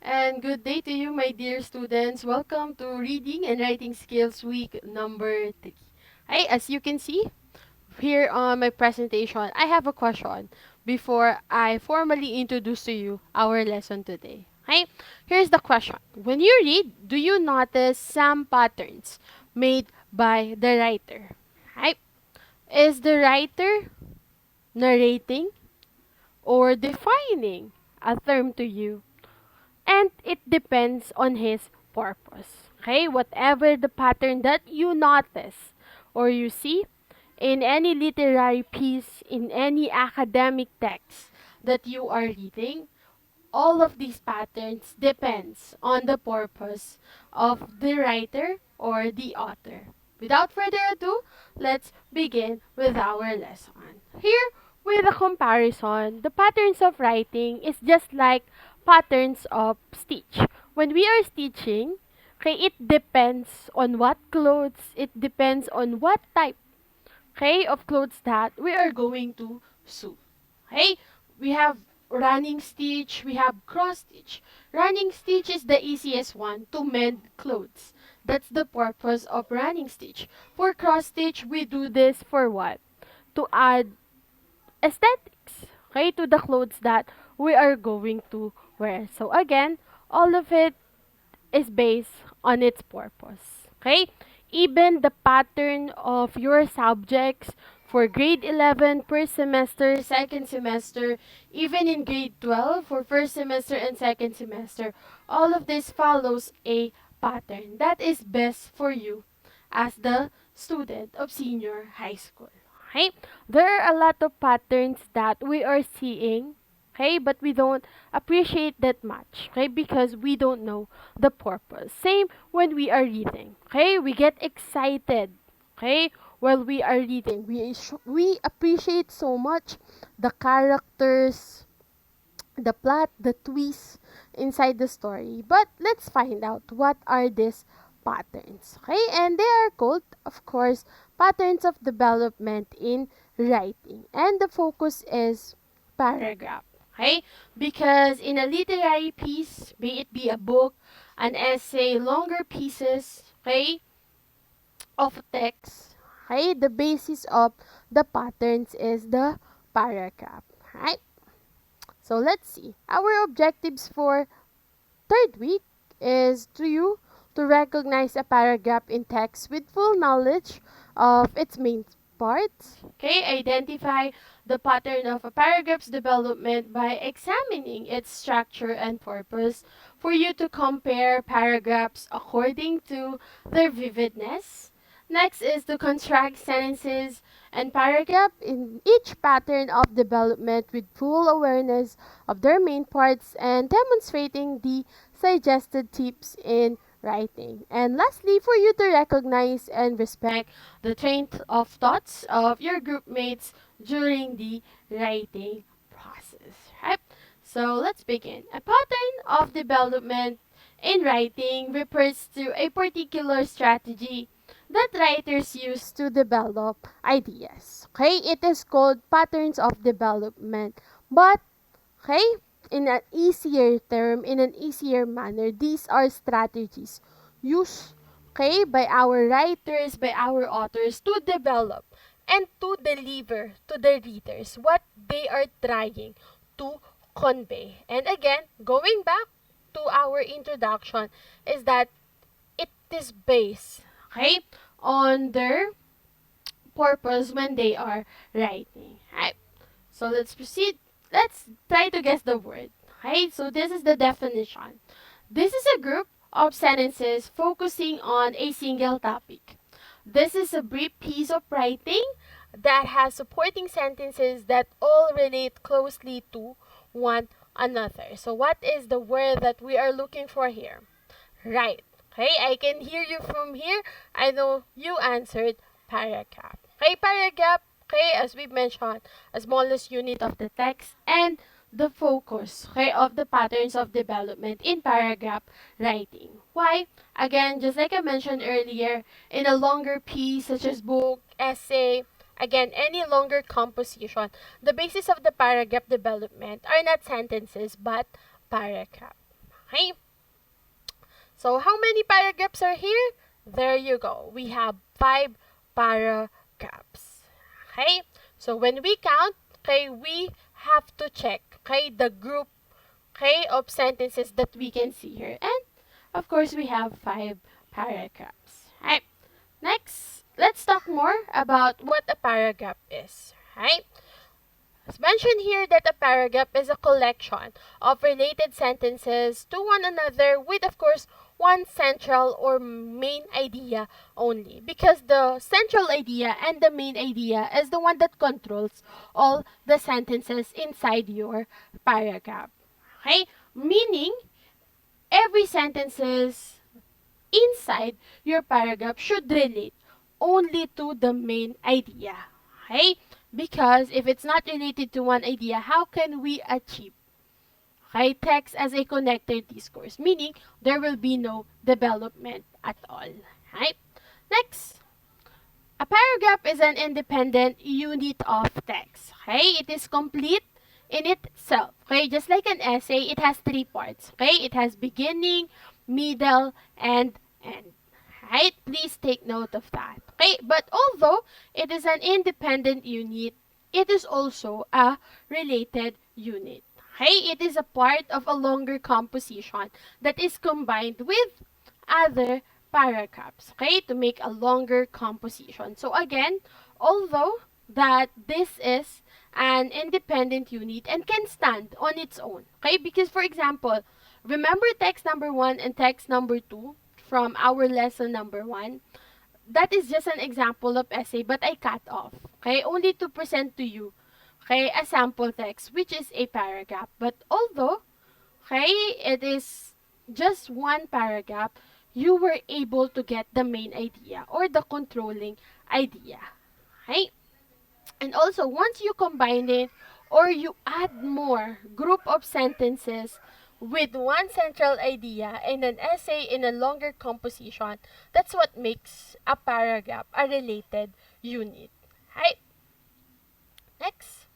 And good day to you, my dear students. Welcome to Reading and Writing Skills Week number 3. Hi, as you can see here on my presentation, I have a question before I formally introduce to you our lesson today. Hi, here's the question. When you read, do you notice some patterns made by the writer? Hi, is the writer narrating or defining a term to you? And it depends on his purpose. Okay, whatever the pattern that you notice or you see in any literary piece, in any academic text that you are reading, all of these patterns depends on the purpose of the writer or the author. Without further ado, let's begin with our lesson. Here, with a comparison, the patterns of writing is just like patterns of stitch. When we are stitching, okay, it depends on what clothes, it depends on what type, okay, of clothes that we are going to sew. Okay, we have running stitch, we have cross stitch. Running stitch is the easiest one to mend clothes. That's the purpose of running stitch. For cross stitch, we do this for what? To add aesthetics, okay, to the clothes that we are going to wear. So again, all of it is based on its purpose. Okay? Even the pattern of your subjects for grade 11 first semester, second semester, even in grade 12 for first semester and second semester, all of this follows a pattern that is best for you as the student of senior high school. Okay? There are a lot of patterns that we are seeing, okay, but we don't appreciate that much, okay, because we don't know the purpose. Same when we are reading, okay, we get excited, okay, while we are reading. We appreciate so much the characters, the plot, the twists inside the story. But let's find out what are these patterns. Okay? And they are called, of course, patterns of development in writing. And the focus is paragraph. Okay? Because in a literary piece, be it be a book, an essay, longer pieces, okay, of text, okay, the basis of the patterns is the paragraph. Right? So let's see. Our objectives for third week is to recognize a paragraph in text with full knowledge of its main parts. Okay, identify the pattern of a paragraph's development by examining its structure and purpose for you to compare paragraphs according to their vividness. Next is to construct sentences and paragraph in each pattern of development with full awareness of their main parts and demonstrating the suggested tips in writing. And lastly, for you to recognize and respect the train of thoughts of your group mates during the writing process. Right? So let's begin. A pattern of development in writing refers to a particular strategy that writers use to develop ideas. Okay? It is called patterns of development. But, okay, in an easier term, in an easier manner, these are strategies used, okay, by our writers, by our authors to develop and to deliver to the readers what they are trying to convey. And again, going back to our introduction, is that it is based, okay, on their purpose when they are writing. Right? So let's proceed. Let's try to guess the word. Right? So this is the definition. This is a group of sentences focusing on a single topic. This is a brief piece of writing that has supporting sentences that all relate closely to one another. So what is the word that we are looking for here? Right. Okay, I can hear you from here. I know you answered paragraph. Okay, paragraph, okay, as we mentioned, a smallest unit of the text and the focus, okay, of the patterns of development in paragraph writing. Why? Again, just like I mentioned earlier, in a longer piece such as book, essay, again, any longer composition, the basis of the paragraph development are not sentences but paragraph. Okay, so how many paragraphs are here? There you go. We have 5 paragraphs. Okay, so when we count, okay, we have to check, okay, the group, okay, of sentences that we can see here. And of course, we have 5 paragraphs. Right. Next, let's talk more about what a paragraph is. Right. As mentioned here that a paragraph is a collection of related sentences to one another with, of course, one central or main idea only. Because the central idea and the main idea is the one that controls all the sentences inside your paragraph. Okay? Meaning, every sentences inside your paragraph should relate only to the main idea. Okay? Because if it's not related to one idea, how can we achieve, okay, text as a connected discourse? Meaning, there will be no development at all. Right? Next, a paragraph is an independent unit of text. Okay? It is complete in itself. Okay? Just like an essay, it has 3 parts. Okay? It has beginning, middle, and end. Right? Please take note of that. Okay? But although it is an independent unit, it is also a related unit. Okay? It is a part of a longer composition that is combined with other paragraphs, okay, to make a longer composition. So again, although that this is an independent unit and can stand on its own, okay, because for example, remember text number 1 and text number 2 from our lesson number 1? That is just an example of essay, but I cut off, okay, only to present to you, okay, a sample text, which is a paragraph. But although, okay, it is just one paragraph, you were able to get the main idea or the controlling idea. Okay? And also, once you combine it or you add more group of sentences with one central idea in an essay in a longer composition, that's what makes a paragraph a related unit. Right? Next.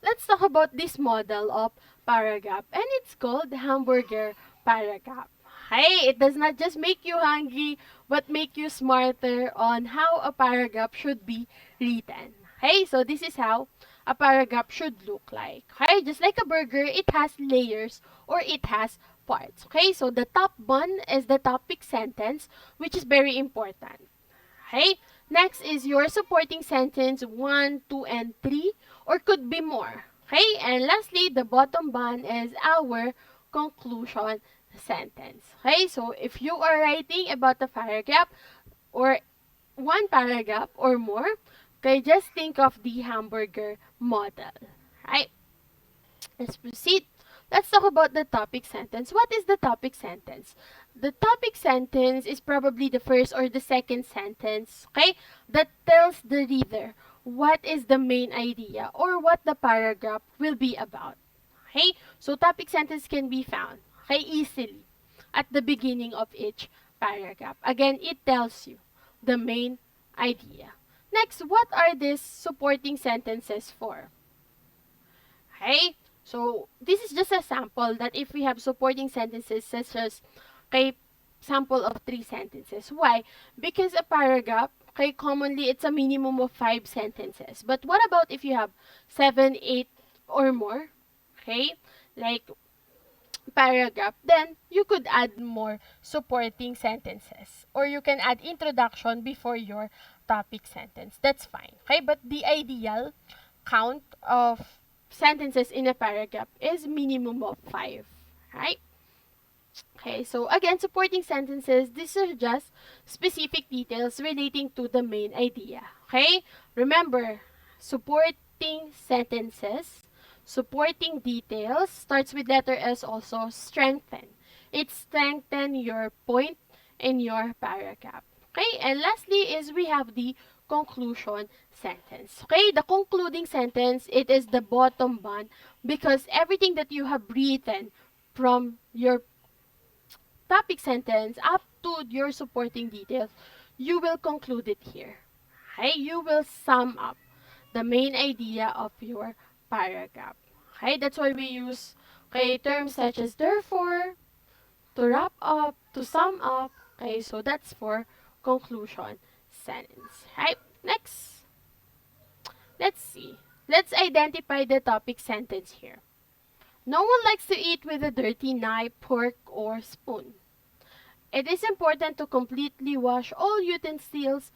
Let's talk about this model of paragraph, and it's called hamburger paragraph. Hey, it does not just make you hungry, but make you smarter on how a paragraph should be written. Hey, so this is how a paragraph should look like. Okay, just like a burger, it has layers or it has parts. Okay, so the top one is the topic sentence, which is very important. Okay? Next is your supporting sentence 1, 2, and 3, or could be more. Okay? And lastly, the bottom one is our conclusion sentence. Okay? So if you are writing about a paragraph or one paragraph or more, okay, just think of the hamburger model. Right? Let's proceed. Let's talk about the topic sentence. What is the topic sentence? The topic sentence is probably the first or the second sentence, okay, that tells the reader what is the main idea or what the paragraph will be about. Okay? So topic sentence can be found, okay, easily at the beginning of each paragraph. Again, it tells you the main idea. Next, what are these supporting sentences for? Okay? So, this is just a sample that if we have supporting sentences such as, okay, sample of 3 sentences. Why? Because a paragraph, okay, commonly it's a minimum of 5 sentences. But what about if you have 7, 8, or more? Okay? Like, paragraph, then you could add more supporting sentences. Or you can add introduction before your topic sentence. That's fine. Okay? But the ideal count of sentences in a paragraph is minimum of 5. Right? Okay, so again, supporting sentences, these are just specific details relating to the main idea. Okay? Remember, supporting sentences, supporting details, starts with letter S also, strengthen. It strengthen your point in your paragraph. Okay? And lastly is we have the conclusion sentence. Okay? The concluding sentence, it is the bottom one because everything that you have written from your topic sentence up to your supporting details, you will conclude it here. Okay? You will sum up the main idea of your paragraph. Okay? That's why we use, Okay, terms such as therefore, to wrap up, to sum up. Okay, so that's for conclusion sentence. Right? Next, let's see. Let's identify the topic sentence here. No one likes to eat with a dirty knife, fork, or spoon. It is important to completely wash all utensils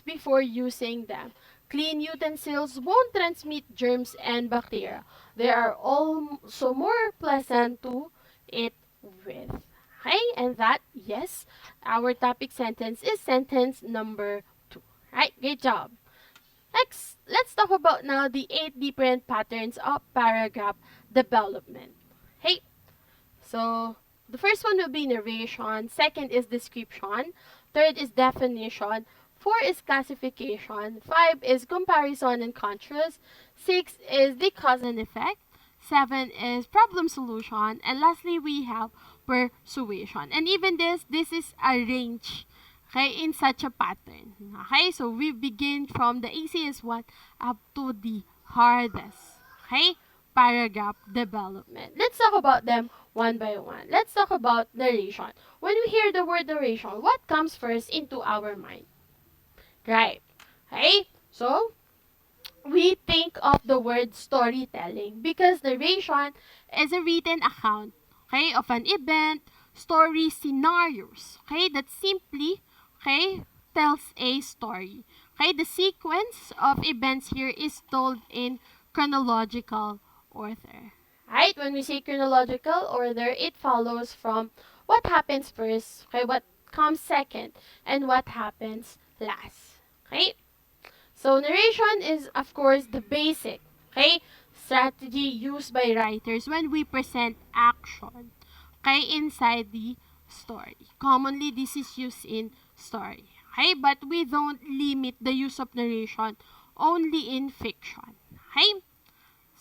before using them. Clean utensils won't transmit germs and bacteria. They are also more pleasant to eat with. Okay, and that, yes, our topic sentence is sentence number 2. Right, great job. Next, let's talk about now the 8 different patterns of paragraph development. Hey, so the first one will be narration, second is description, third is definition, four is classification, five is comparison and contrast, six is the cause and effect, seven is problem solution, and lastly we have persuasion. And even this is arranged, okay, in such a pattern. Okay, so we begin from the easiest one up to the hardest. Okay, paragraph development. Let's talk about them one by one. Let's talk about narration. When we hear the word narration, what comes first into our mind? Right. Okay? So, we think of the word storytelling because narration is a written account, okay, of an event, story, scenarios, okay, that simply, okay, tells a story. Okay, the sequence of events here is told in chronological order. Right? When we say chronological order, it follows from what happens first, okay, what comes second, and what happens last. Okay? So narration is of course the basic, okay, strategy used by writers when we present action, okay, inside the story. Commonly this is used in story, okay, but we don't limit the use of narration only in fiction, okay.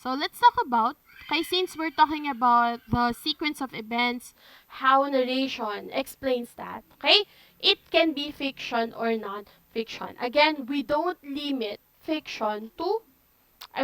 So let's talk about, okay, since we're talking about the sequence of events, how narration explains that, okay? It can be fiction or non-fiction. Again, we don't limit fiction to,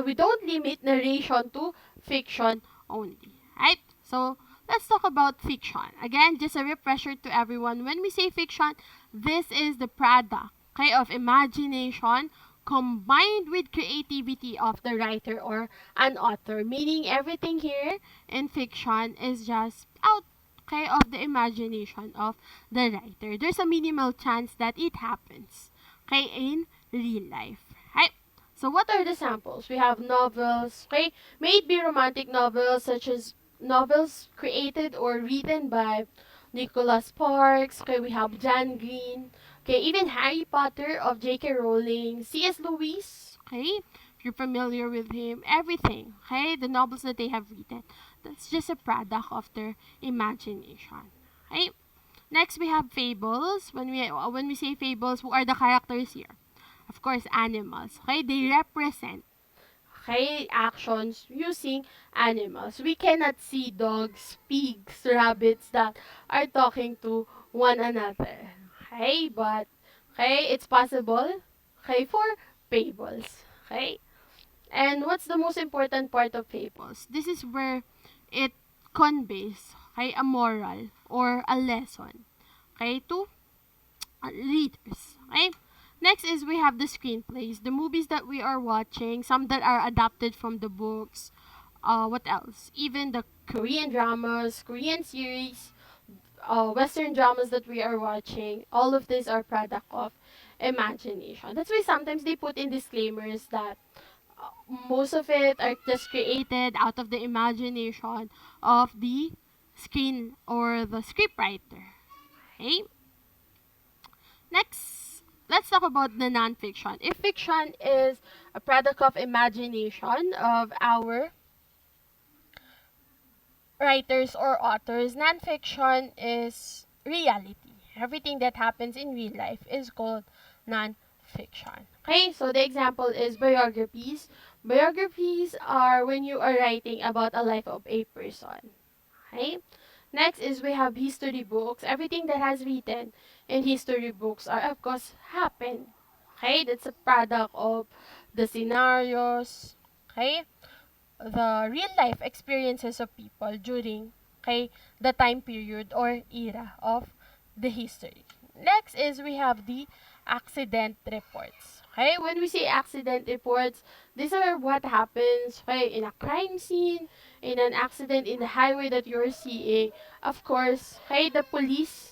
we don't limit narration to fiction only, right? So let's talk about fiction. Again, just a refresher to everyone. When we say fiction, this is the product, okay, of imagination combined with creativity of the writer or an author. Meaning everything here in fiction is just out, okay, of the imagination of the writer. There's a minimal chance that it happens, okay, in real life, right? So what are the samples? We have novels, okay? May it be romantic novels such as novels created or written by Nicholas Sparks, okay, we have John Green, okay, even Harry Potter of J.K. Rowling, C.S. Lewis, okay, if you're familiar with him, everything, okay, the novels that they have written, that's just a product of their imagination, okay? Next, we have fables. When we say fables, who are the characters here? Of course, animals. Okay, they represent, okay, actions using animals. We cannot see dogs, pigs, rabbits that are talking to one another. Okay, but okay, it's possible. Okay, for fables. Okay, and what's the most important part of fables? This is where it conveys, okay, a moral or a lesson, okay, to readers. Okay. Next is we have the screenplays, the movies that we are watching, some that are adapted from the books. What else? Even the Korean dramas, Korean series, Western dramas that we are watching. All of these are product of imagination. That's why sometimes they put in disclaimers that most of it are just created out of the imagination of the screen or the scriptwriter. Okay. Next, let's talk about the nonfiction. If fiction is a product of imagination of our writers or authors, nonfiction is reality. Everything that happens in real life is called nonfiction. Okay, so the example is biographies. Biographies are when you are writing about a life of a person. Okay? Next is we have history books. Everything that has written in history books are of course happened. Okay, that's a product of the scenarios. Okay, the real life experiences of people during, okay, the time period or era of the history. Next is we have the accident reports. Okay, when we say accident reports, these are what happens, okay, in a crime scene, in an accident in the highway that you're seeing. Of course, okay, the police,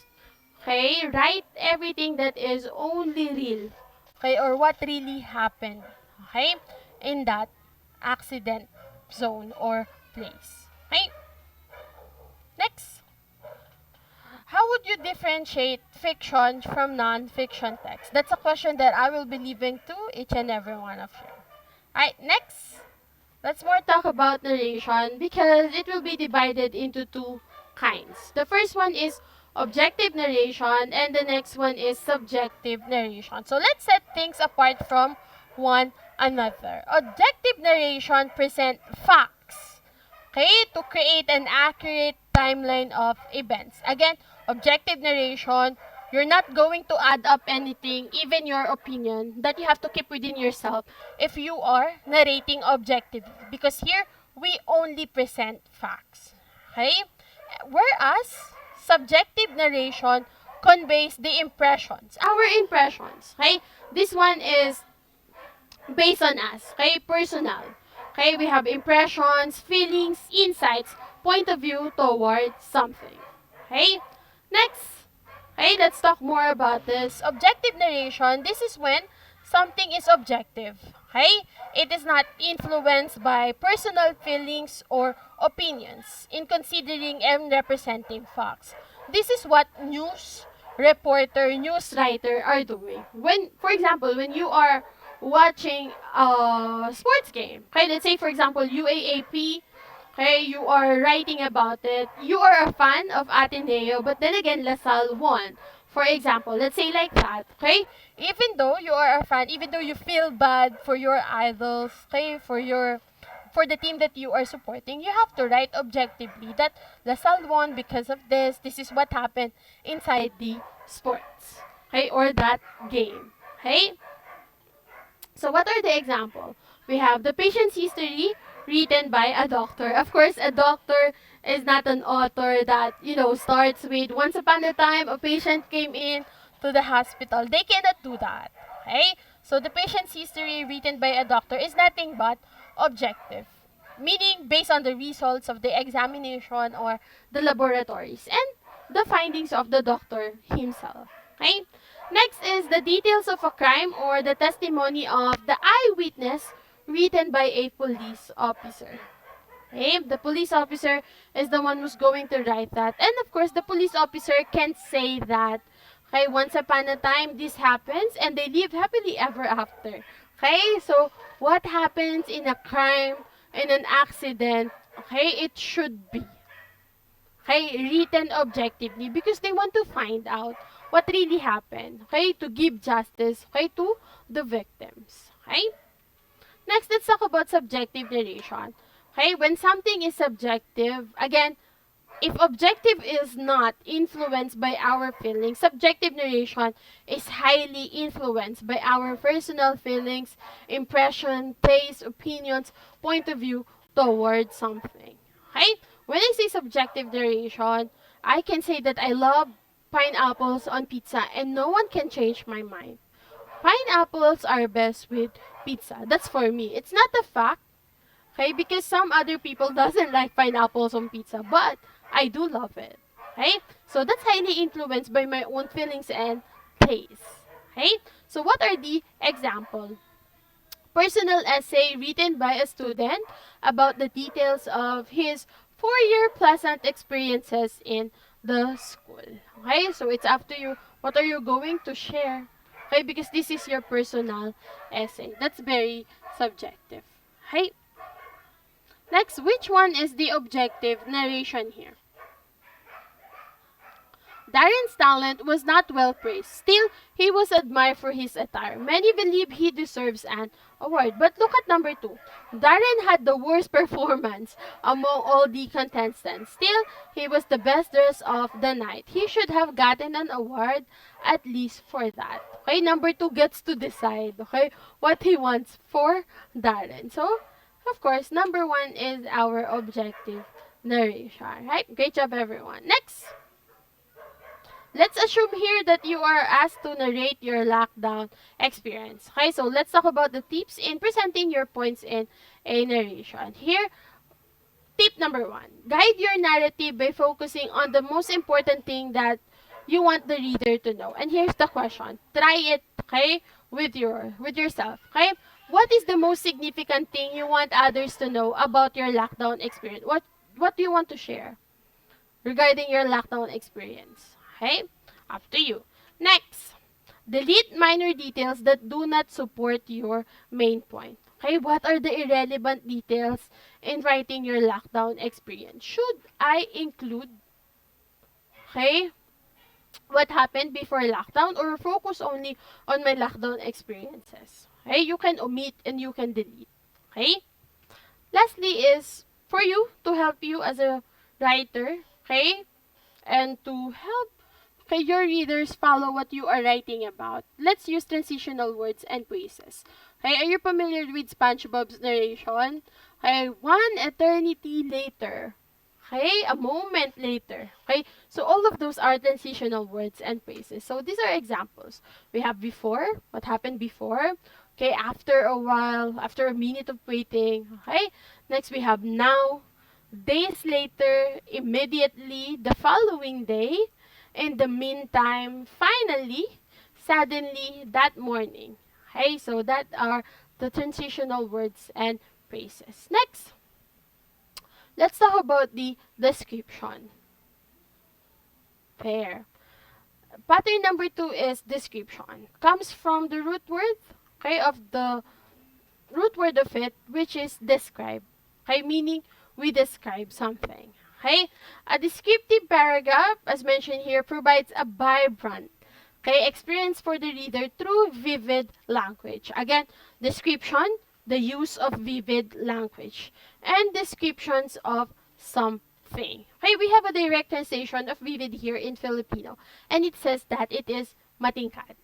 okay, write everything that is only real, okay, or what really happened, okay, in that accident zone or place. Okay, next. How would you differentiate fiction from non-fiction text? That's a question that I will be leaving to each and every one of you. Alright, next. Let's more talk about narration because it will be divided into two kinds. The first one is objective narration and the next one is subjective narration. So let's set things apart from one another. Objective narration present facts, okay, to create an accurate timeline of events. Again, objective narration, you're not going to add up anything, even your opinion, that you have to keep within yourself if you are narrating objectively. Because here, we only present facts. Okay? Whereas, subjective narration conveys the impressions, our impressions. Okay? This one is based on us, okay, personal. Okay, we have impressions, feelings, insights, point of view towards something. Okay, next. Okay, let's talk more about this. Objective narration, this is when something is objective. Okay, it is not influenced by personal feelings or opinions in considering and representing facts. This is what news reporter, news writer are doing. When, for example, when you are watching a sports game. Okay, let's say for example UAAP. Okay, you are writing about it. You are a fan of Ateneo, but then again LaSalle won. For example, let's say like that. Okay, even though you are a fan, even though you feel bad for your idols, okay, for the team that you are supporting, you have to write objectively that LaSalle won because of this. This is what happened inside the sports, okay, or that game. Okay. So what are the example? We have the patient's history written by a doctor. Of course, a doctor is not an author that, starts with once upon a time a patient came in to the hospital. They cannot do that. Okay? So the patient's history written by a doctor is nothing but objective, meaning based on the results of the examination or the laboratories and the findings of the doctor himself. Okay? Next is the details of a crime or the testimony of the eyewitness written by a police officer. Okay? The police officer is the one who's going to write that. And of course, the police officer can say that, okay, once upon a time this happens and they live happily ever after. Okay? So, what happens in a crime, in an accident, okay, it should be, okay, written objectively because they want to find out what really happened, okay, to give justice, okay, to the victims, okay. Next, let's talk about subjective narration. Okay, when something is subjective, again, if objective is not influenced by our feelings, subjective narration is highly influenced by our personal feelings, impression, taste, opinions, point of view towards something. Okay? When I say subjective narration, I can say that I love pineapples on pizza and no one can change my mind. Pineapples are best with pizza. That's for me. It's not a fact, okay? Because some other people doesn't like pineapples on pizza, but I do love it. Okay? So that's highly influenced by my own feelings and taste. Okay? So what are the example? Personal essay written by a student about the details of his 4-year pleasant experiences in the school. Okay? So it's up to you. What are you going to share? Okay? Because this is your personal essay. That's very subjective. Okay? Next, which one is the objective narration here? Darren's talent was not well praised. Still, he was admired for his attire. Many believe he deserves an award. But look at number 2. Darren had the worst performance among all the contestants. Still, he was the best dressed of the night. He should have gotten an award at least for that. Okay, number 2 gets to decide, okay, what he wants for Darren. So, Of course, number one is our objective narration. Right? Great job, everyone. Next, let's assume here that you are asked to narrate your lockdown experience. Okay, so let's talk about the tips in presenting your points in a narration. Here, tip number one, guide your narrative by focusing on the most important thing that you want the reader to know. And here's the question. Try it, okay, with yourself, okay? What is the most significant thing you want others to know about your lockdown experience? What do you want to share regarding your lockdown experience? Okay? Up to you. Next, delete minor details that do not support your main point. Okay, what are the irrelevant details in writing your lockdown experience? Should I include, okay, what happened before lockdown or focus only on my lockdown experiences? Okay, you can omit and you can delete. Okay? Lastly is for you to help you as a writer, okay? And to help your readers follow what you are writing about. Let's use transitional words and phrases. Okay, are you familiar with SpongeBob's narration? Okay, one eternity later. Okay, a moment later. Okay, so all of those are transitional words and phrases. So these are examples. We have before, what happened before. Okay, after a while, after a minute of waiting. Okay, next we have now, days later, immediately, the following day, in the meantime, finally, suddenly, that morning. Okay, so that are the transitional words and phrases. Next, let's talk about the description. There. Pattern number two is description. Comes from the root word, okay, of the root word of it, which is describe. Okay, meaning we describe something. Okay, a descriptive paragraph, as mentioned here, provides a vibrant, okay, experience for the reader through vivid language. Again, description, the use of vivid language, and descriptions of something. Okay, we have a direct translation of vivid here in Filipino, and it says that it is matingkad.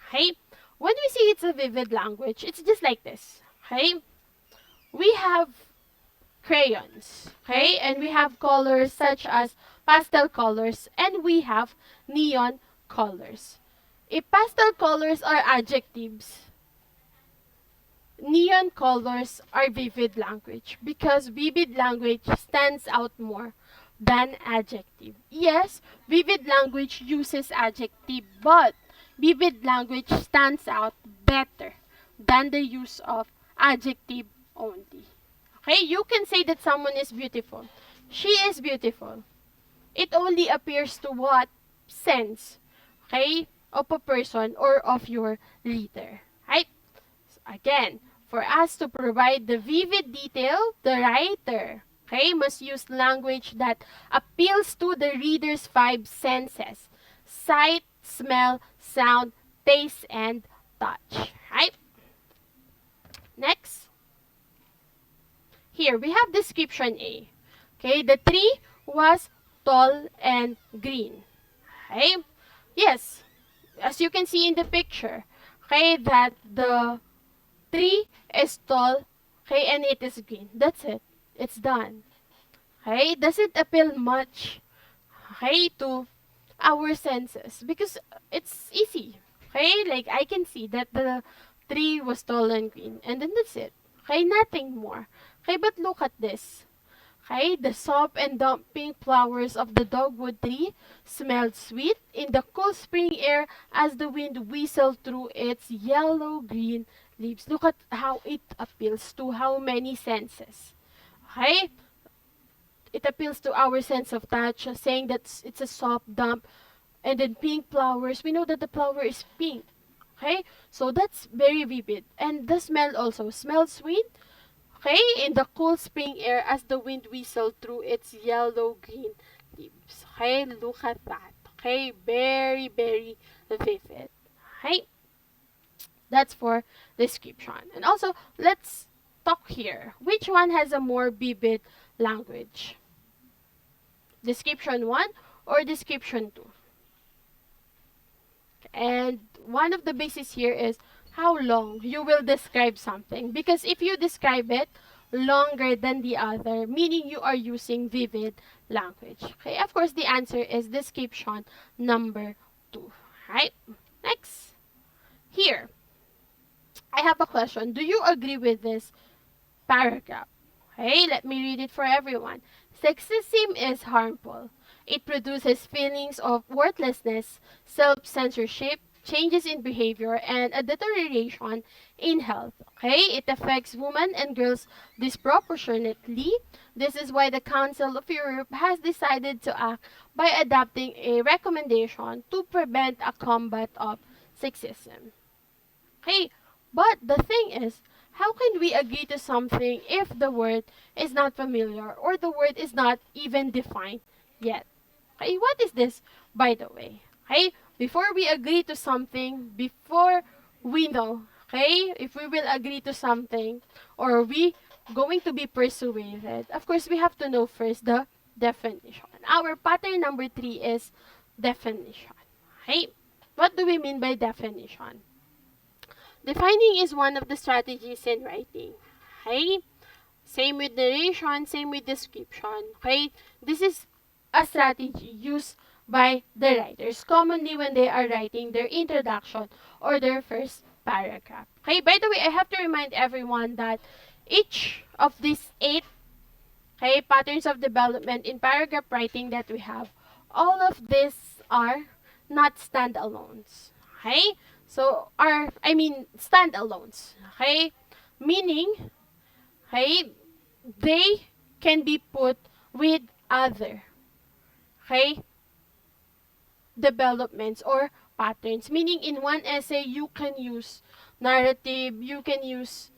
Okay, when we say it's a vivid language, it's just like this. Okay, we have crayons, okay, and we have colors such as pastel colors, and we have neon colors. If pastel colors are adjectives, neon colors are vivid language because vivid language stands out more than adjective. Yes, vivid language uses adjective, but vivid language stands out better than the use of adjective only. Okay, you can say that someone is beautiful. She is beautiful. It only appears to what sense, okay, of a person or of your reader. Right? Again, for us to provide the vivid detail, the writer, okay, must use language that appeals to the reader's five senses: sight, smell, sound, taste, and touch. Right? Next, here we have description A. Okay, the tree was tall and green. Okay, yes, as you can see in the picture, okay, that the tree is tall, okay, and it is green. That's it. It's done. Okay, does it appeal much, okay, to our senses? Because it's easy. Okay, like I can see that the tree was tall and green, and then that's it. Okay, nothing more. Okay, but look at this. Okay, the soft and damp pink flowers of the dogwood tree smelled sweet in the cool spring air as the wind whistled through its yellow-green leaves. Look at how it appeals to how many senses. Okay, it appeals to our sense of touch, saying that it's a soft, damp, and then pink flowers. We know that the flower is pink. Okay, so that's very vivid. And the smell also smells sweet. Okay, in the cool spring air as the wind whistled through its yellow-green leaves. Okay, look at that. Okay, very, very vivid. Okay, that's for description. And also, let's talk here. Which one has a more vivid language? Description 1 or description 2? And one of the bases here is how long you will describe something. Because if you describe it longer than the other, meaning you are using vivid language. Okay, of course, the answer is description number 2. Right? Next, here, I have a question. Do you agree with this paragraph? Okay, let me read it for everyone. Sexism is harmful. It produces feelings of worthlessness, self censorship, changes in behavior, and a deterioration in health. Okay, it affects women and girls disproportionately. This is why the Council of Europe has decided to act by adopting a recommendation to prevent a combat of sexism. Okay, but the thing is, how can we agree to something if the word is not familiar or the word is not even defined yet? Okay, what is this, by the way? Okay, before we agree to something, before we know, okay, if we will agree to something or we going to be persuaded, of course, we have to know first the definition. Our pattern number 3 is definition. Okay, what do we mean by definition? Defining is one of the strategies in writing. Okay? Same with narration, same with description. Okay? This is a strategy used by the writers commonly when they are writing their introduction or their first paragraph. Okay? By the way, I have to remind everyone that each of these 8 patterns of development in paragraph writing that we have, all of these are not standalones. Okay? So, standalones. Okay? Meaning, okay, they can be put with other, okay, developments or patterns. Meaning, in one essay, you can use narrative, you can use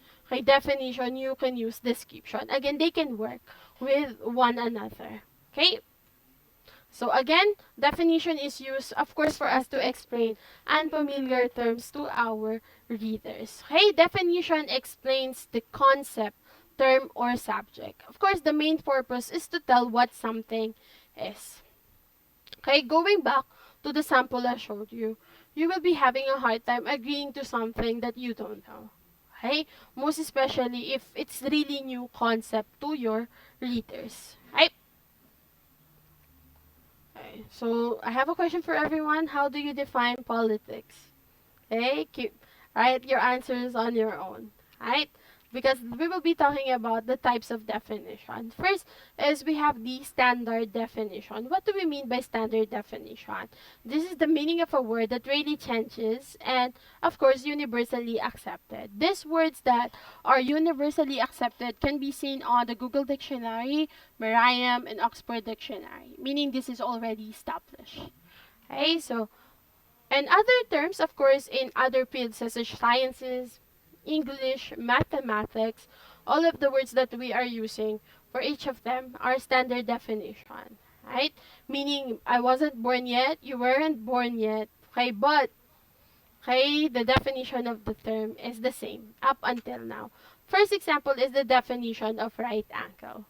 definition, you can use description. Again, they can work with one another. Okay? So again, definition is used, of course, for us to explain unfamiliar terms to our readers. Okay, definition explains the concept, term, or subject. Of course, the main purpose is to tell what something is. Okay, going back to the sample I showed you, you will be having a hard time agreeing to something that you don't know. Okay, most especially if it's really new concept to your readers. Right? Okay, so I have a question for everyone. How do you define politics? Okay, write your answers on your own. Right? Because we will be talking about the types of definition. First is we have the standard definition. What do we mean by standard definition? This is the meaning of a word that really changes and, of course, universally accepted. These words that are universally accepted can be seen on the Google Dictionary, Merriam, and Oxford Dictionary, meaning this is already established. Okay, so and other terms, of course, in other fields such as sciences, English, mathematics, all of the words that we are using for each of them are standard definition, right? Meaning, I wasn't born yet, you weren't born yet, okay, but, okay, the definition of the term is the same up until now. First example is the definition of right angle,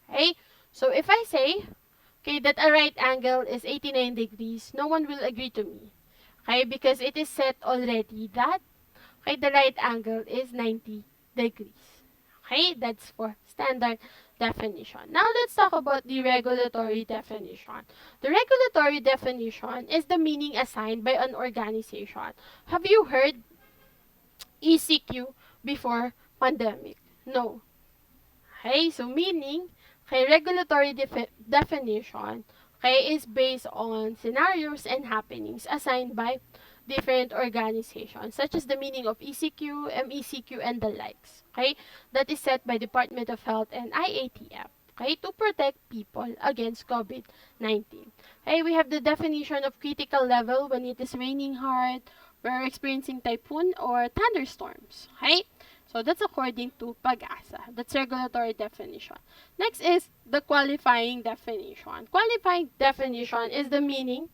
okay? So if I say, okay, that a right angle is 89 degrees, no one will agree to me, okay, because it is set already that okay, the right angle is 90 degrees. Okay, that's for standard definition. Now let's talk about the regulatory definition. The regulatory definition is the meaning assigned by an organization. Have you heard ECQ before pandemic? No. Okay, so meaning, okay, regulatory definition, okay, is based on scenarios and happenings assigned by different organizations, such as the meaning of ECQ, MECQ, and the likes, okay, that is set by Department of Health and IATF, okay, to protect people against COVID-19. Okay, we have the definition of critical level when it is raining hard, we're experiencing typhoon or thunderstorms, okay? So that's according to Pag-asa. That's regulatory definition. Next is the qualifying definition. Qualifying definition is the meaning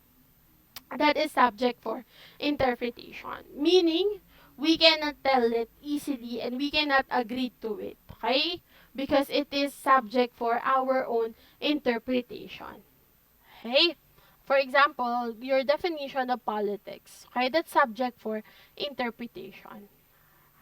that is subject for interpretation. Meaning, we cannot tell it easily and we cannot agree to it. Okay? Because it is subject for our own interpretation. Okay? For example, your definition of politics. Okay? That's subject for interpretation.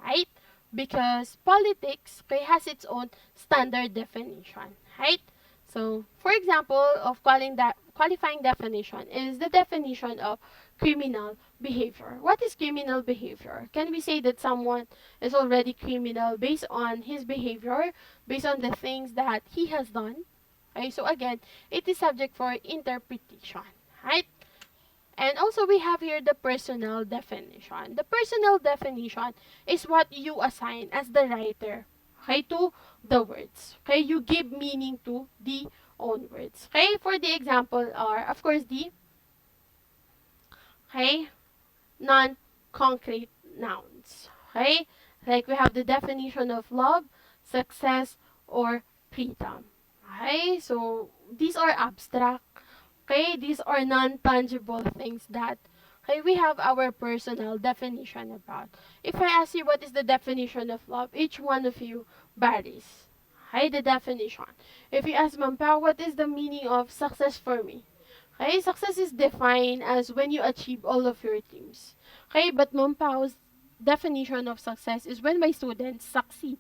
Right? because politics, okay, has its own standard definition, right? So, for example, of qualifying definition is the definition of criminal behavior. What is criminal behavior? Can we say that someone is already criminal based on his behavior, based on the things that he has done? Okay, so again, it is subject for interpretation, right? And also we have here the personal definition. The personal definition is what you assign as the writer, okay, to the words. Okay, you give meaning to the own words. Okay, for the example are, of course, the, okay, non-concrete nouns. Okay, like we have the definition of love, success, or freedom. Okay, so these are abstract. Okay, these are non-tangible things that, okay, we have our personal definition about. If I ask you what is the definition of love, each one of you varies. Okay, the definition. If you ask Ma'am Pao, what is the meaning of success for me? Okay, success is defined as when you achieve all of your dreams. Okay, but Ma'am Pao's definition of success is when my students succeed.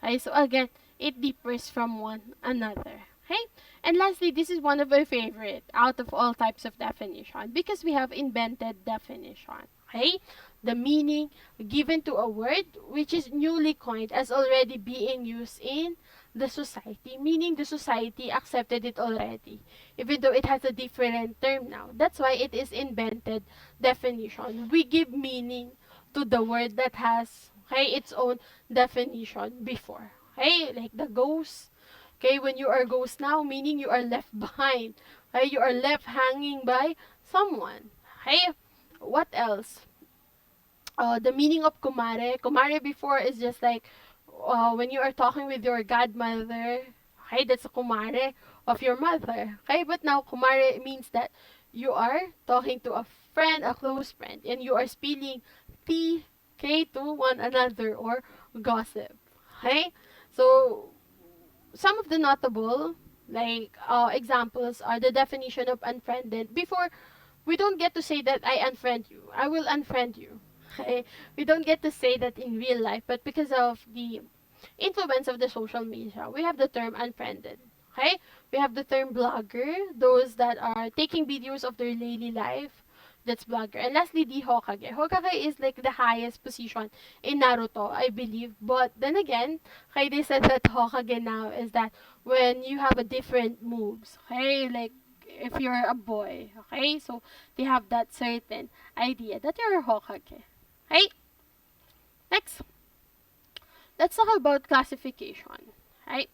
Okay, so again, it differs from one another. Okay? And lastly, this is one of my favorite out of all types of definition because we have invented definition. Okay? The meaning given to a word which is newly coined as already being used in the society, meaning the society accepted it already, even though it has a different term now. That's why it is invented definition. We give meaning to the word that has, okay, its own definition before. Okay, like the ghost. Okay, when you are ghost now, meaning you are left behind. Okay, you are left hanging by someone. Okay, what else? The meaning of kumare. Kumare before is just like when you are talking with your godmother. Okay, that's a kumare of your mother. Okay, but now kumare means that you are talking to a friend, a close friend, and you are spilling tea, okay, to one another or gossip. Okay, so some of the notable like examples are the definition of unfriended. Before, we don't get to say that I unfriend you. I will unfriend you. Okay? We don't get to say that in real life, but because of the influence of the social media, we have the term unfriended. Okay? We have the term blogger, those that are taking videos of their daily life. That's blogger. And lastly, the Hokage. Hokage is like the highest position in Naruto, I believe. But then again, okay, they said that Hokage now is that when you have a different moves, okay, like if you're a boy, okay, so they have that certain idea that you're a Hokage. Okay, next, let's talk about classification. Right?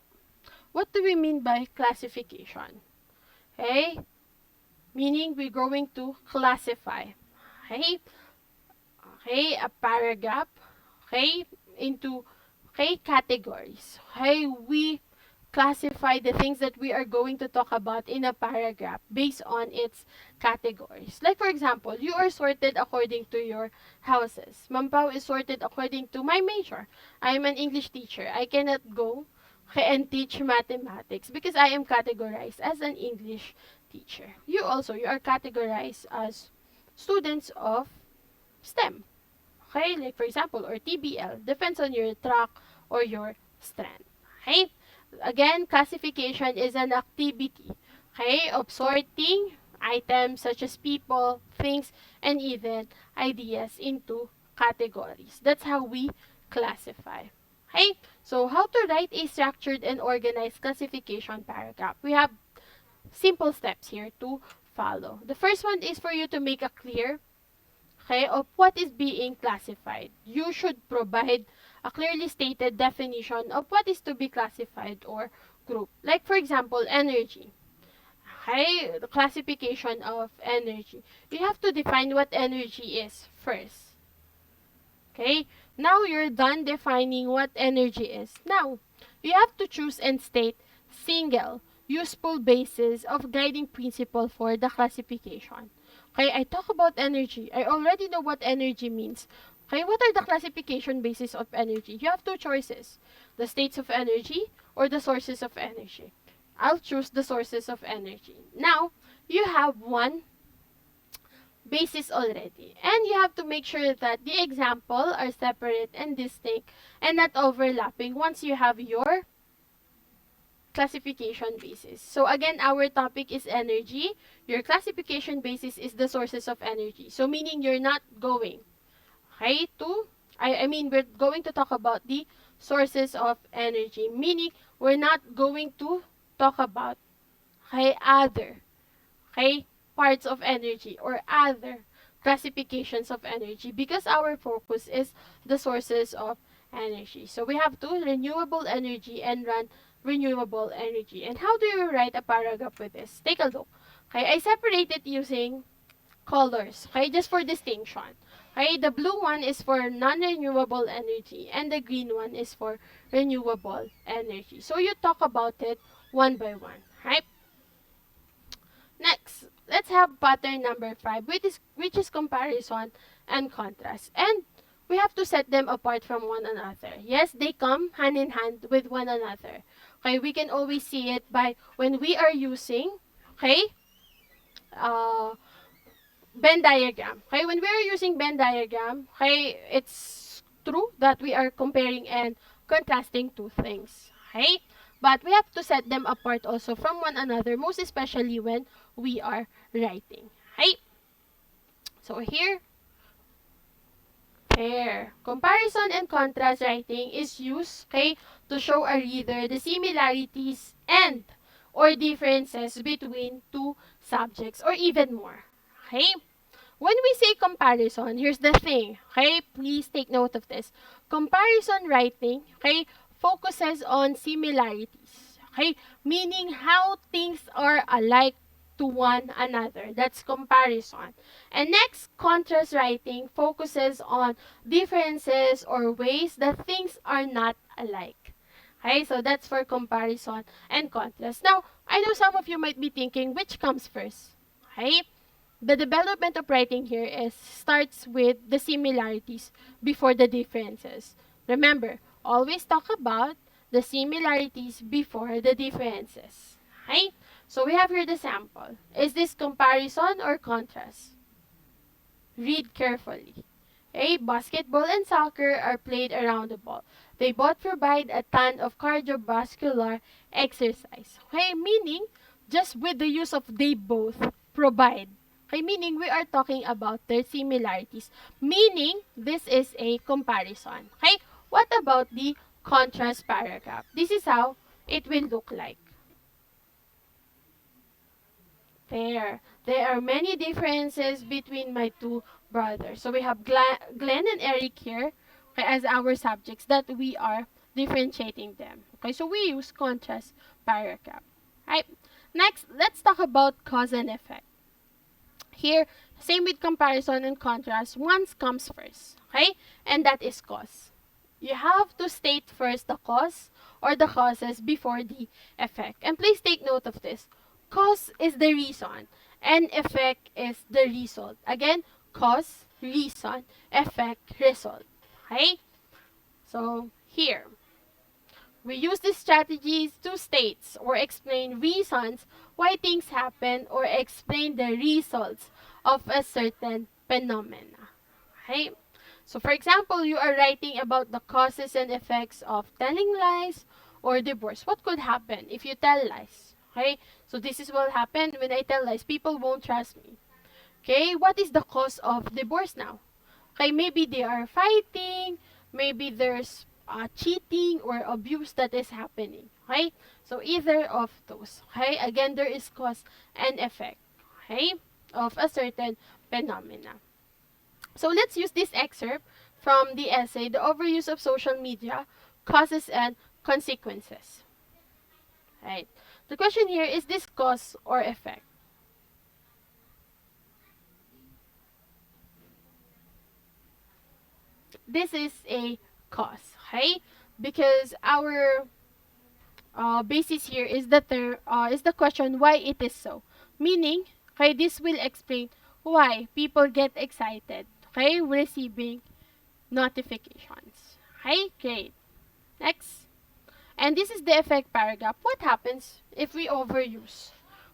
What do we mean by classification? Okay, meaning we're going to classify. Okay, okay, a paragraph, okay, into, okay, categories. Okay, we classify the things that we are going to talk about in a paragraph based on its categories. Like for example, you are sorted according to your houses. Mampaw is sorted according to my major. I am an English teacher. I cannot go, okay, and teach mathematics because I am categorized as an English teacher. You are categorized as students of STEM. Okay, like for example, or TBL, depends on your track or your strand. Okay, again, classification is an activity, okay, of sorting items such as people, things, and even ideas into categories. That's how we classify. Okay, so how to write a structured and organized classification paragraph. We have simple steps here to follow. The first one is for you to make a clear, okay, of what is being classified. You should provide a clearly stated definition of what is to be classified or grouped. Like for example, energy. Okay, the classification of energy. You have to define what energy is first. Okay, now you're done defining what energy is. Now, you have to choose and state single, useful basis of guiding principle for the classification. Okay, I talk about energy. I already know what energy means. Okay, what are the classification basis of energy? You have two choices. The states of energy or the sources of energy. I'll choose the sources of energy. Now, you have one basis already. And you have to make sure that the example are separate and distinct and not overlapping once you have your classification basis. So again, our topic is energy. Your classification basis is the sources of energy. So meaning you're not going, okay, I mean, we're going to talk about the sources of energy. Meaning, we're not going to talk about, okay, other, okay, parts of energy or other classifications of energy because our focus is the sources of energy. So we have two, renewable energy and renewable energy. And how do you write a paragraph with this? Take a look. Okay, I separate it using colors, okay, just for distinction. Okay, the blue one is for non-renewable energy and the green one is for renewable energy. So you talk about it one by one, right? Next, let's have pattern number 5, which is comparison and contrast. And we have to set them apart from one another. Yes, they come hand in hand with one another. Okay, we can always see it by when we are using, okay, uh, Venn diagram. Okay, when we are using Venn diagram, okay, it's true that we are comparing and contrasting two things. Okay? But we have to set them apart also from one another, most especially when we are writing. Okay? So here, here, comparison and contrast writing is used, okay, to show a reader the similarities and or differences between two subjects or even more. Okay? When we say comparison, here's the thing, okay? Please take note of this. Comparison writing, okay, focuses on similarities, okay? Meaning how things are alike to one another. That's comparison. And next, contrast writing focuses on differences or ways that things are not alike. Okay, so that's for comparison and contrast. Now, I know some of you might be thinking, which comes first? Okay? The development of writing here is starts with the similarities before the differences. Remember, always talk about the similarities before the differences. Okay? So we have here the sample. Is this comparison or contrast? Read carefully. A, basketball and soccer are played around the ball. They both provide a ton of cardiovascular exercise. Okay, meaning just with the use of they both provide. Okay, meaning we are talking about their similarities. Meaning this is a comparison. Okay, what about the contrast paragraph? This is how it will look like. There are many differences between my two brothers. So we have Glenn and Eric here, okay, as our subjects that we are differentiating them. Okay, so we use contrast paragraph. Right. Next, let's talk about cause and effect. Here, same with comparison and contrast, one comes first. Okay, and that is cause. You have to state first the cause or the causes before the effect. And please take note of this. Cause is the reason and effect is the result. Again, cause, reason, effect, result. Okay? So, here, we use these strategies to state or explain reasons why things happen or explain the results of a certain phenomena. Okay? So, for example, you are writing about the causes and effects of telling lies or divorce. What could happen if you tell lies? Okay? So, this is what happen when I tell lies. People won't trust me. Okay? What is the cause of divorce now? Okay? Maybe they are fighting. Maybe there's cheating or abuse that is happening. Okay? So, either of those. Okay? Again, there is cause and effect. Okay? Of a certain phenomena. So let's use this excerpt from the essay, The Overuse of Social Media, Causes and Consequences. Right. The question here is this cause or effect? This is a cause, okay? Because our basis here is that there is the question why it is so. Meaning, okay, this will explain why people get excited, okay, receiving notifications. Okay, great. Next. And this is the effect paragraph. What happens if we overuse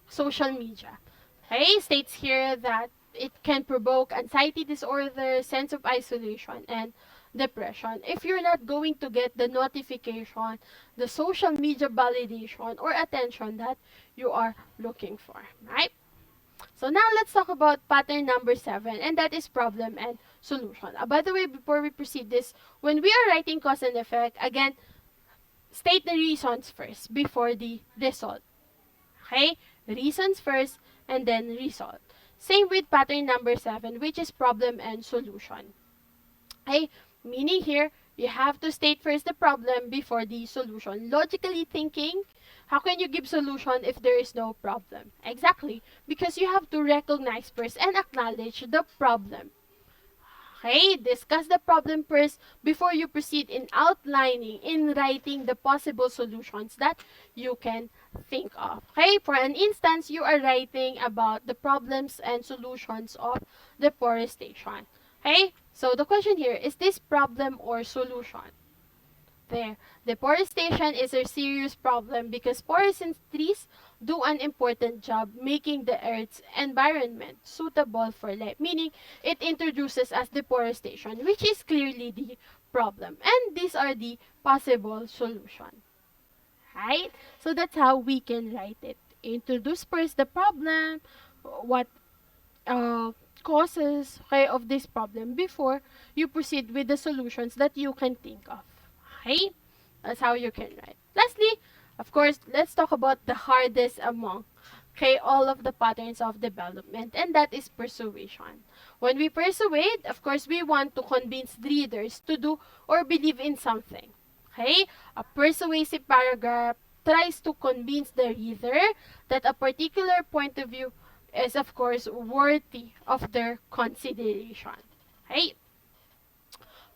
social media? Okay, states here that it can provoke anxiety disorder, sense of isolation, and depression if you're not going to get the notification, the social media validation, or attention that you are looking for, right? So now let's talk about pattern number 7, and that is problem and solution. By the way, before we proceed this, when we are writing cause and effect, again, state the reasons first before the result. Okay? Reasons first and then result. Same with pattern number 7, which is problem and solution. Okay? Meaning here, you have to state first the problem before the solution. Logically thinking, how can you give solution if there is no problem? Exactly. Because you have to recognize first and acknowledge the problem. Okay, discuss the problem first before you proceed in outlining, in writing the possible solutions that you can think of. Okay, for an instance, you are writing about the problems and solutions of deforestation. Okay, so the question here is this problem or solution? There, deforestation is a serious problem because forests and trees do an important job making the Earth's environment suitable for life, meaning it introduces us deforestation, which is clearly the problem. And these are the possible solutions. Right? So that's how we can write it. Introduce first the problem, what uh, causes okay, of this problem before you proceed with the solutions that you can think of. Okay? That's how you can write. Lastly, of course, let's talk about the hardest among okay, all of the patterns of development, and that is persuasion. When we persuade, of course, we want to convince readers to do or believe in something. Okay? A persuasive paragraph tries to convince the reader that a particular point of view is, of course, worthy of their consideration. Okay?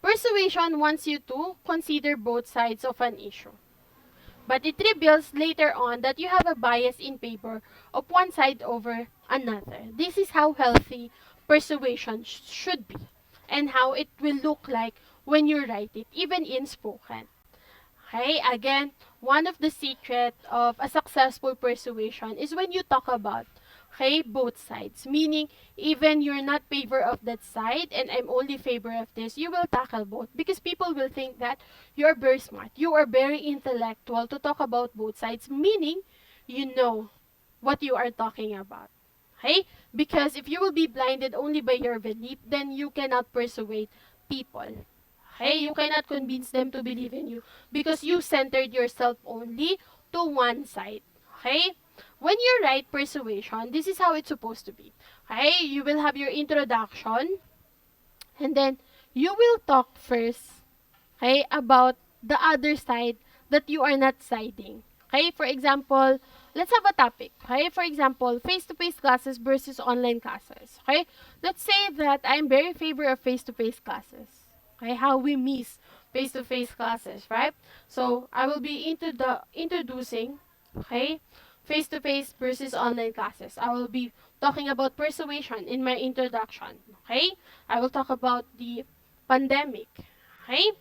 Persuasion wants you to consider both sides of an issue. But it reveals later on that you have a bias in favor of one side over another. This is how healthy persuasion should be and how it will look like when you write it, even in spoken. Okay, again, one of the secret of a successful persuasion is when you talk about okay, both sides. Meaning, even you're not favor of that side and I'm only favor of this, you will tackle both. Because people will think that you're very smart. You are very intellectual to talk about both sides. Meaning, you know what you are talking about. Okay? Because if you will be blinded only by your belief, then you cannot persuade people. Okay? You cannot convince them to believe in you because you centered yourself only to one side. Okay? When you write persuasion, this is how it's supposed to be. Okay? You will have your introduction and then you will talk first, okay, about the other side that you are not siding. Okay? For example, let's have a topic. Okay? For example, face-to-face classes versus online classes. Okay? Let's say that I'm very favor of face-to-face classes. Okay? How we miss face-to-face classes, right? So, I will be introducing, okay, face-to-face versus online classes. I will be talking about persuasion in my introduction. Okay? I will talk about the pandemic. Okay?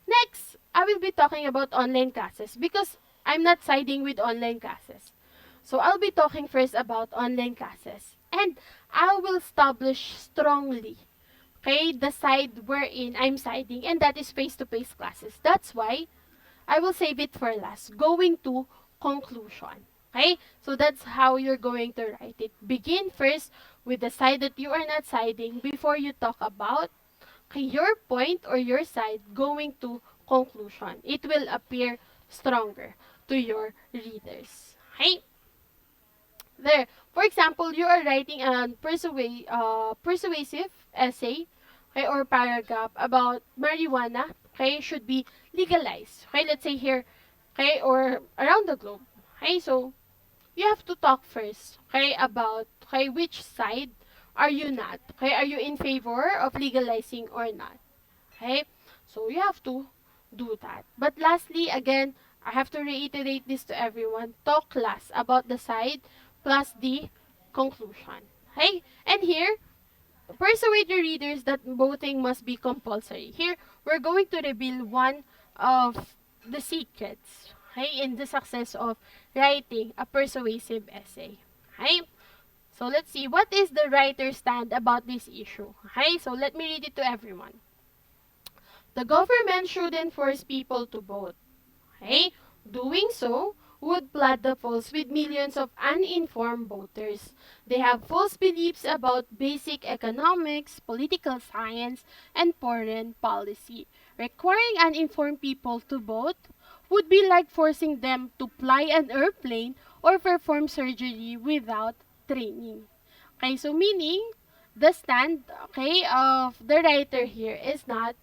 Next, I will be talking about online classes because I'm not siding with online classes. So I'll be talking first about online classes. And I will establish strongly, okay, the side wherein I'm siding, and that is face-to-face classes. That's why I will save it for last. Going to conclusion. Okay? So that's how you're going to write it. Begin first with the side that you are not siding before you talk about okay, your point or your side going to conclusion. It will appear stronger to your readers. Okay? There. For example, you are writing a persuasive essay okay, or paragraph about marijuana okay, should be legalized. Okay, let's say here, okay, or around the globe. Okay, so you have to talk first, okay, about okay, which side are you not? Okay, are you in favor of legalizing or not? Okay, so you have to do that. But lastly, again, I have to reiterate this to everyone. Talk last about the side plus the conclusion. Okay, and here, persuade your readers that voting must be compulsory. Here, we're going to reveal one of the secrets okay, in the success of writing a persuasive essay. Okay? So let's see, what is the writer's stand about this issue? Okay, so let me read it to everyone. The government shouldn't force people to vote. Okay? Doing so would flood the polls with millions of uninformed voters. They have false beliefs about basic economics, political science, and foreign policy. Requiring uninformed people to vote would be like forcing them to fly an airplane or perform surgery without training. Okay, so meaning the stand, okay, of the writer here is not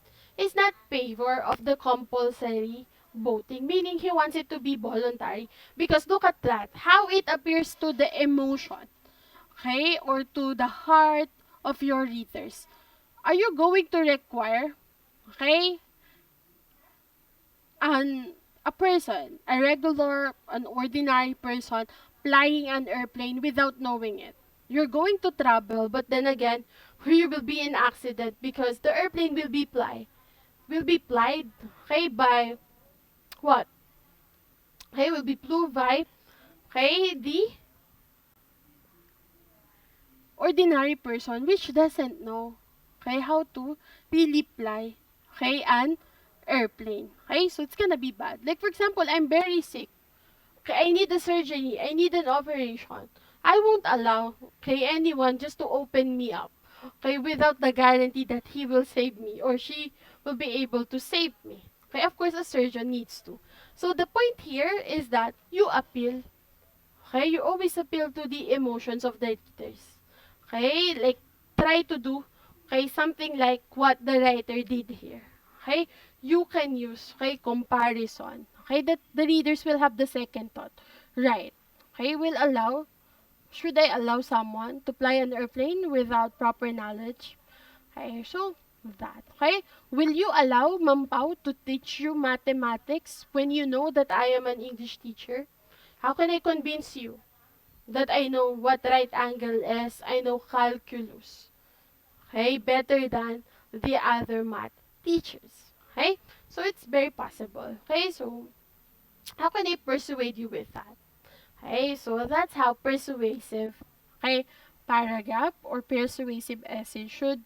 favor of the compulsory voting, meaning he wants it to be voluntary. Because look at that, how it appears to the emotion, okay, or to the heart of your readers. Are you going to require, okay, an a person, a regular, an ordinary person, flying an airplane without knowing it? You're going to travel, but then again, you will be in accident because the airplane will be plied, okay, by what? Okay, will be flew by, okay, the ordinary person which doesn't know, okay, how to really fly, okay, an airplane. Okay, so it's gonna be bad. Like for example, I'm very sick. Okay, I need a surgery. I need an operation. I won't allow, okay, anyone just to open me up, okay, without the guarantee that he will save me or she will be able to save me. Okay, of course, a surgeon needs to. So the point here is that you appeal. Okay, you always appeal to the emotions of the readers. Okay, like try to do, okay, something like what the writer did here. Okay, you can use, okay, comparison. Okay, that the readers will have the second thought. Right. Okay, should I allow someone to fly an airplane without proper knowledge? Okay, so that. Okay, will you allow Mampao to teach you mathematics when you know that I am an English teacher? How can I convince you that I know what right angle is? I know calculus. Okay, better than the other math teachers. Okay, so it's very possible. Okay, so how can I persuade you with that? Okay, so that's how persuasive, okay, paragraph or persuasive essay should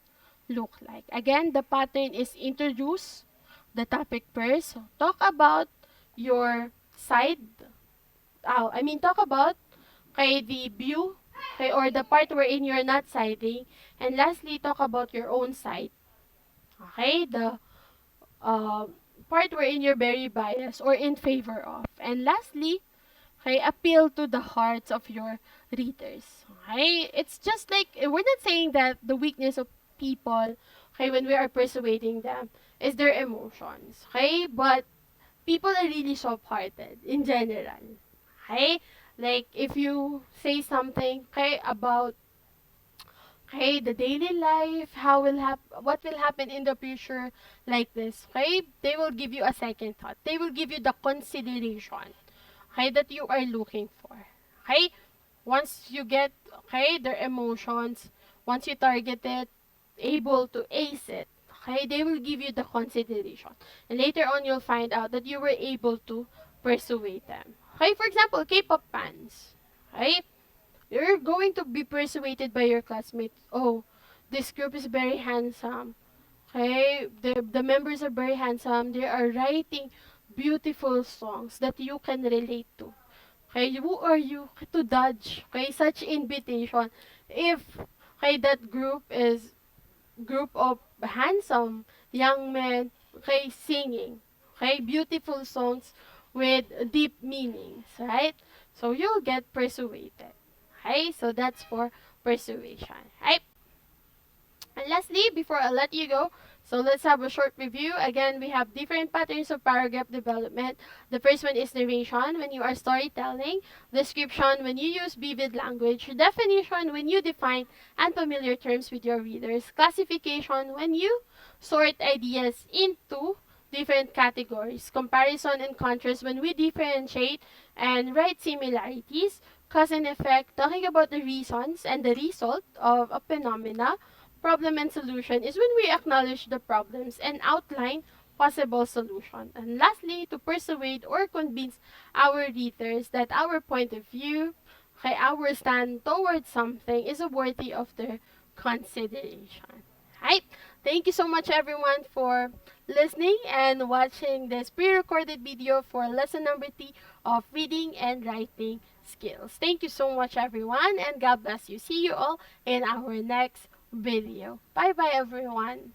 look like. Again, the pattern is introduce the topic first. So talk about your side. Talk about, okay, the view, okay, or the part wherein you're not siding. And lastly, talk about your own side. Okay, the uh, part wherein you're very biased or in favor of. And lastly, okay, appeal to the hearts of your readers. Okay, it's just like we're not saying that the weakness of people, okay, when we are persuading them, is their emotions. Okay, but people are really soft-hearted in general. Okay, like if you say something, okay, about, okay, the daily life, what will happen in the future, like this, okay, they will give you a second thought. They will give you the consideration, okay, that you are looking for. Okay, once you get, okay, their emotions, once you target it, able to ace it, okay, they will give you the consideration, and later on you'll find out that you were able to persuade them. Okay, for example, K-pop fans, okay, you're going to be persuaded by your classmates. Oh, this group is very handsome. Okay, the members are very handsome. They are writing beautiful songs that you can relate to. Okay, who are you to judge, okay, such invitation if, okay, that group of handsome young men, okay, singing, okay, beautiful songs with deep meanings, right? So you'll get persuaded. Okay, so that's for persuasion. Right? And lastly, before I let you go, so let's have a short review. Again, we have different patterns of paragraph development. The first one is narration, when you are storytelling. Description, when you use vivid language. Definition, when you define unfamiliar terms with your readers. Classification, when you sort ideas into different categories. Comparison and contrast, when we differentiate and write similarities. Cause and effect, talking about the reasons and the result of a phenomena. Problem and solution is when we acknowledge the problems and outline possible solution. And lastly, to persuade or convince our readers that our point of view, Okay, our stand towards something is worthy of their consideration. Right? Thank you so much everyone for listening and watching this pre-recorded video for lesson number 3 of reading and writing skills. Thank you so much everyone and God bless you. See you all in our next video. Bye bye everyone.